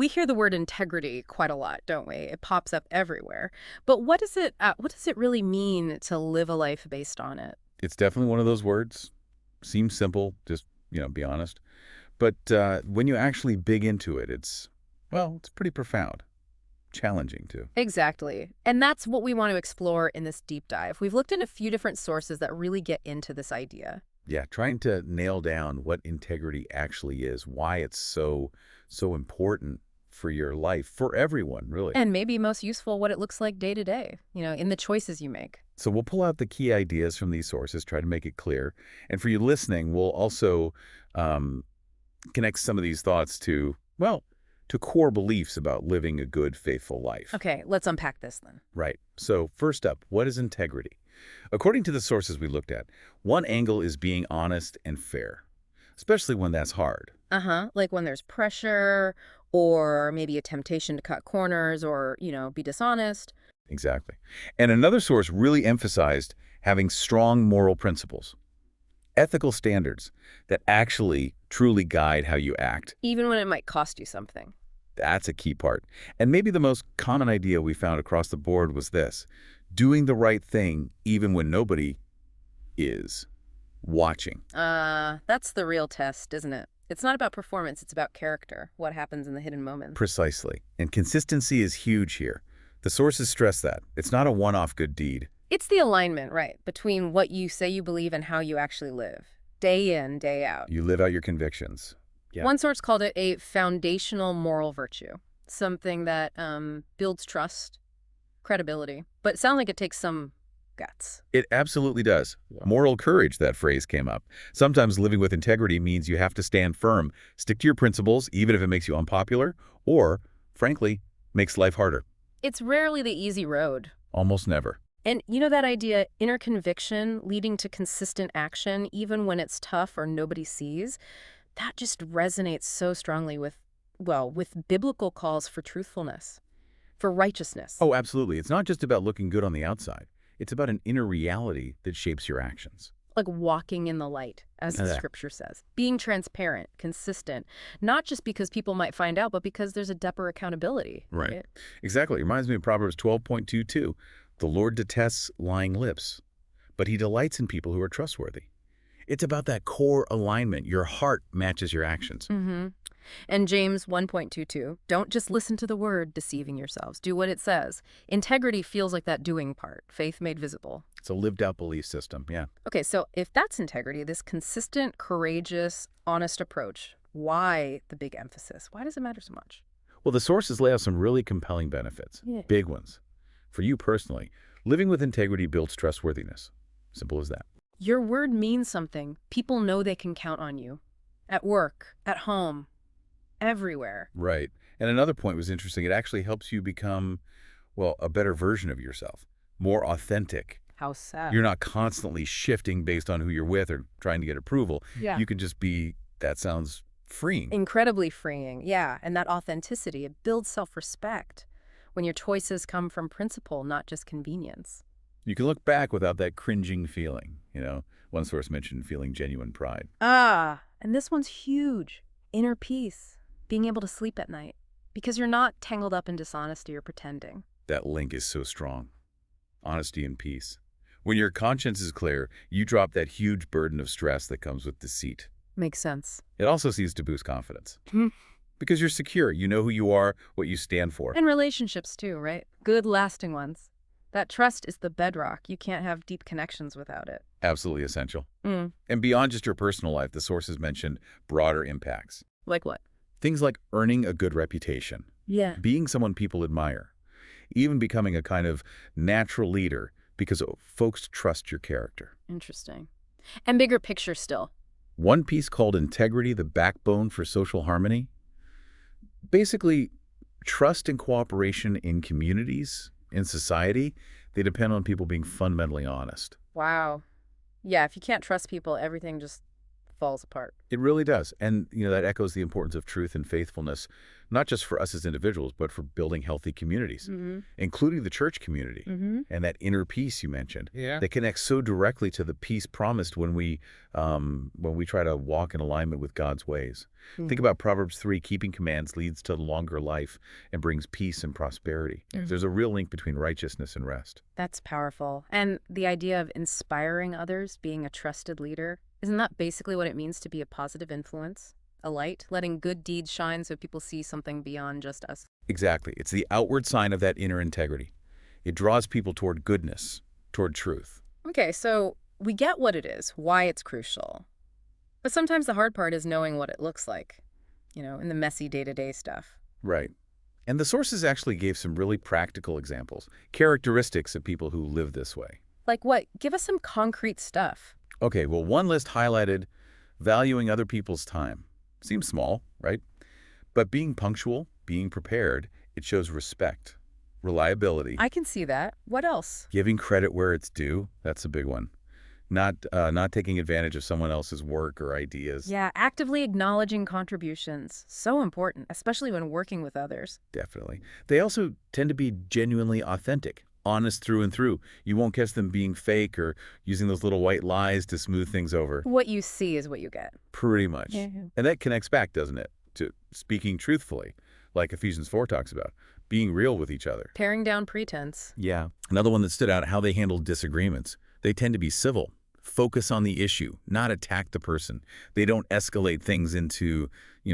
We hear the word integrity quite a lot, don't we? It pops up everywhere. But what does it really mean to live a life based on it? It's definitely one of those words. Seems simple, just, be honest. But when you actually dig into it, it's pretty profound. Challenging, too. Exactly. And that's what we want to explore in this deep dive. We've looked at a few different sources that really get into this idea. Yeah, trying to nail down what integrity actually is, why it's so important for your life, for everyone, really. And maybe most useful, what it looks like day to day, in the choices you make. So we'll pull out the key ideas from these sources, try to make it clear. And for you listening, we'll also um, connect some of these thoughts to core beliefs about living a good, faithful life. Okay, let's unpack this then. Right. So first up, what is integrity? According to the sources we looked at, one angle is being honest and fair, especially when that's hard. Uh-huh. Like when there's pressure or maybe a temptation to cut corners or, be dishonest. Exactly. And another source really emphasized having strong moral principles, ethical standards that actually truly guide how you act. Even when it might cost you something. That's a key part. And maybe the most common idea we found across the board was this: doing the right thing even when nobody is watching. That's the real test, isn't it? It's not about performance, it's about character, what happens in the hidden moments. Precisely. And consistency is huge here. The sources stress that. It's not a one-off good deed. It's the alignment, right, between what you say you believe and how you actually live, day in, day out. You live out your convictions. Yeah. One source called it a foundational moral virtue, something that builds trust, credibility, but it sounds like it takes some guts. It absolutely does. Moral courage, that phrase came up. Sometimes living with integrity means you have to stand firm, stick to your principles, even if it makes you unpopular, or, frankly, makes life harder. It's rarely the easy road. Almost never. And that idea, inner conviction leading to consistent action, even when it's tough or nobody sees, that just resonates so strongly with biblical calls for truthfulness, for righteousness. Oh, absolutely. It's not just about looking good on the outside. It's about an inner reality that shapes your actions. Like walking in the light, as the scripture says. Being transparent, consistent, not just because people might find out, but because there's a deeper accountability. Right. Exactly. It reminds me of Proverbs 12.22. The Lord detests lying lips, but he delights in people who are trustworthy. It's about that core alignment. Your heart matches your actions. Mm-hmm. And James 1.22, don't just listen to the word, deceiving yourselves. Do what it says. Integrity feels like that doing part, faith made visible. It's a lived-out belief system, yeah. Okay, so if that's integrity, this consistent, courageous, honest approach, why the big emphasis? Why does it matter so much? Well, the sources lay out some really compelling benefits, big ones. For you personally, living with integrity builds trustworthiness. Simple as that. Your word means something. People know they can count on you. At work, at home, everywhere. Right. And another point was interesting. It actually helps you become, a better version of yourself, more authentic. How sad. You're not constantly shifting based on who you're with or trying to get approval. Yeah. You can just be, that sounds freeing. Incredibly freeing, yeah. And that authenticity, it builds self-respect when your choices come from principle, not just convenience. You can look back without that cringing feeling. One source mentioned feeling genuine pride. And this one's huge. Inner peace, being able to sleep at night, because you're not tangled up in dishonesty or pretending. That link is so strong. Honesty and peace. When your conscience is clear, you drop that huge burden of stress that comes with deceit. Makes sense. It also seems to boost confidence. Because you're secure. You know who you are, what you stand for. And relationships too, right? Good, lasting ones. That trust is the bedrock. You can't have deep connections without it. Absolutely essential. And beyond just your personal life, the sources mentioned broader impacts. Like what? Things like earning a good reputation. Yeah. Being someone people admire. Even becoming a kind of natural leader because folks trust your character. Interesting. And bigger picture still. One piece called Integrity, the Backbone for Social Harmony. Basically, trust and cooperation in communities, in society, they depend on people being fundamentally honest. Wow. Yeah, if you can't trust people, everything just falls apart. It really does. And, that echoes the importance of truth and faithfulness, not just for us as individuals, but for building healthy communities, Mm-hmm. including the church community. Mm-hmm. And that inner peace you mentioned, Yeah. that connects so directly to the peace promised when we try to walk in alignment with God's ways. Think about Proverbs 3, keeping commands leads to longer life and brings peace and prosperity. There's a real link between righteousness and rest. That's powerful. And the idea of inspiring others, being a trusted leader, isn't that basically what it means to be a positive influence? A light, letting good deeds shine so people see something beyond just us. Exactly. It's the outward sign of that inner integrity. It draws people toward goodness, toward truth. Okay, so we get what it is, why it's crucial. But sometimes the hard part is knowing what it looks like, in the messy day-to-day stuff. Right. And the sources actually gave some really practical examples, characteristics of people who live this way. Like what? Give us some concrete stuff. Okay, well, one list highlighted valuing other people's time. Seems small, right? But being punctual, being prepared, it shows respect, reliability, I can see that. What else? giving credit where it's due. That's a big one. Not taking advantage of someone else's work or ideas. Yeah, actively acknowledging contributions. So important, especially when working with others. Definitely. They also tend to be genuinely authentic, honest through and through. You won't catch them being fake or using those little white lies to smooth things over. What you see is what you get. Pretty much. Yeah. And that connects back, doesn't it, to speaking truthfully, like Ephesians 4 talks about, being real with each other. Paring down pretense. Yeah. Another one that stood out, how they handle disagreements. They tend to be civil, focus on the issue, not attack the person. They don't escalate things into,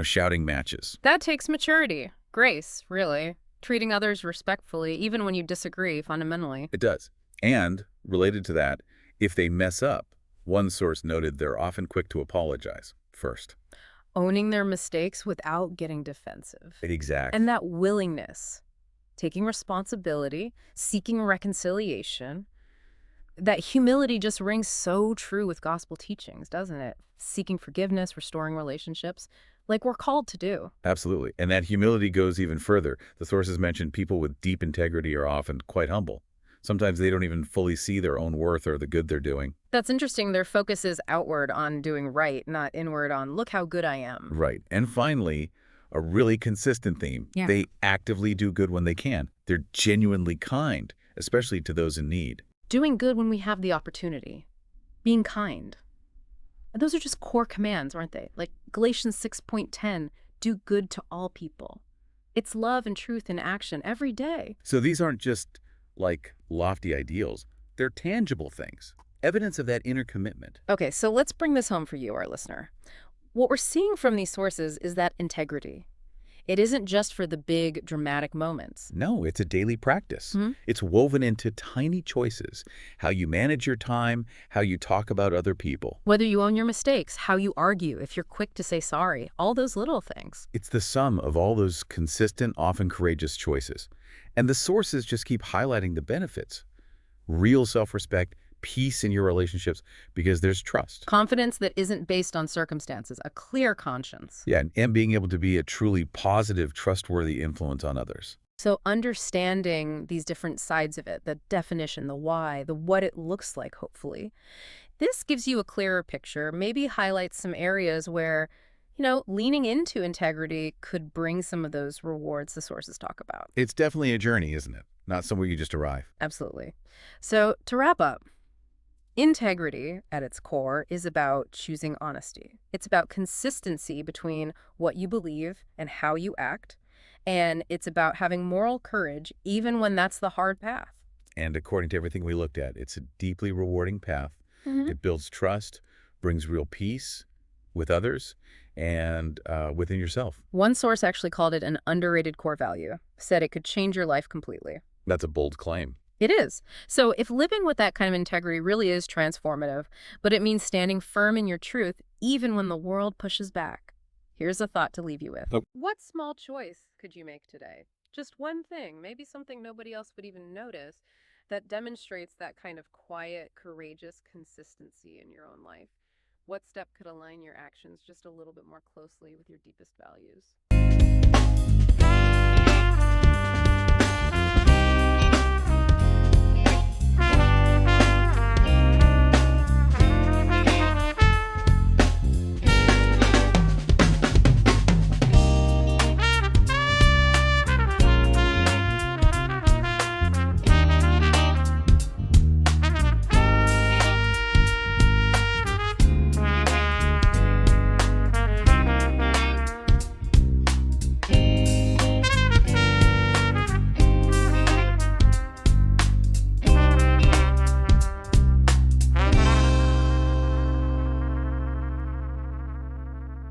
shouting matches. That takes maturity. Grace, really. Treating others respectfully, even when you disagree fundamentally. It does. And, related to that, if they mess up, one source noted they're often quick to apologize first. Owning their mistakes without getting defensive. Exactly. And that willingness, taking responsibility, seeking reconciliation, that humility just rings so true with gospel teachings, doesn't it? Seeking forgiveness, restoring relationships, like we're called to do. Absolutely. And that humility goes even further. The sources mentioned people with deep integrity are often quite humble. Sometimes they don't even fully see their own worth or the good they're doing. That's interesting. Their focus is outward on doing right, not inward on, look how good I am. Right. And finally, a really consistent theme. Yeah. They actively do good when they can. They're genuinely kind, especially to those in need. Doing good when we have the opportunity. Being kind. And those are just core commands, aren't they? Like Galatians 6.10, do good to all people. It's love and truth in action every day. So these aren't just like lofty ideals. They're tangible things, evidence of that inner commitment. Okay, so let's bring this home for you, our listener. What we're seeing from these sources is that integrity. It isn't just for the big, dramatic moments. No, it's a daily practice. Hmm? It's woven into tiny choices, how you manage your time, how you talk about other people. Whether you own your mistakes, how you argue, if you're quick to say sorry, all those little things. It's the sum of all those consistent, often courageous choices. And the sources just keep highlighting the benefits. Real self-respect, peace in your relationships, because there's trust. Confidence that isn't based on circumstances, a clear conscience. Yeah, and being able to be a truly positive, trustworthy influence on others. So understanding these different sides of it, the definition, the why, the what it looks like, hopefully, this gives you a clearer picture, maybe highlights some areas where, leaning into integrity could bring some of those rewards the sources talk about. It's definitely a journey, isn't it? Not somewhere you just arrive. Absolutely. So to wrap up, integrity at its core is about choosing honesty. It's about consistency between what you believe and how you act. And it's about having moral courage even when that's the hard path. And according to everything we looked at, it's a deeply rewarding path. It builds trust, brings real peace with others, and within yourself. One source actually called it an underrated core value, said it could change your life completely. That's a bold claim. It is. So if living with that kind of integrity really is transformative, but it means standing firm in your truth even when the world pushes back, here's a thought to leave you with. Oh. What small choice could you make today? Just one thing, maybe something nobody else would even notice, that demonstrates that kind of quiet, courageous consistency in your own life. What step could align your actions just a little bit more closely with your deepest values?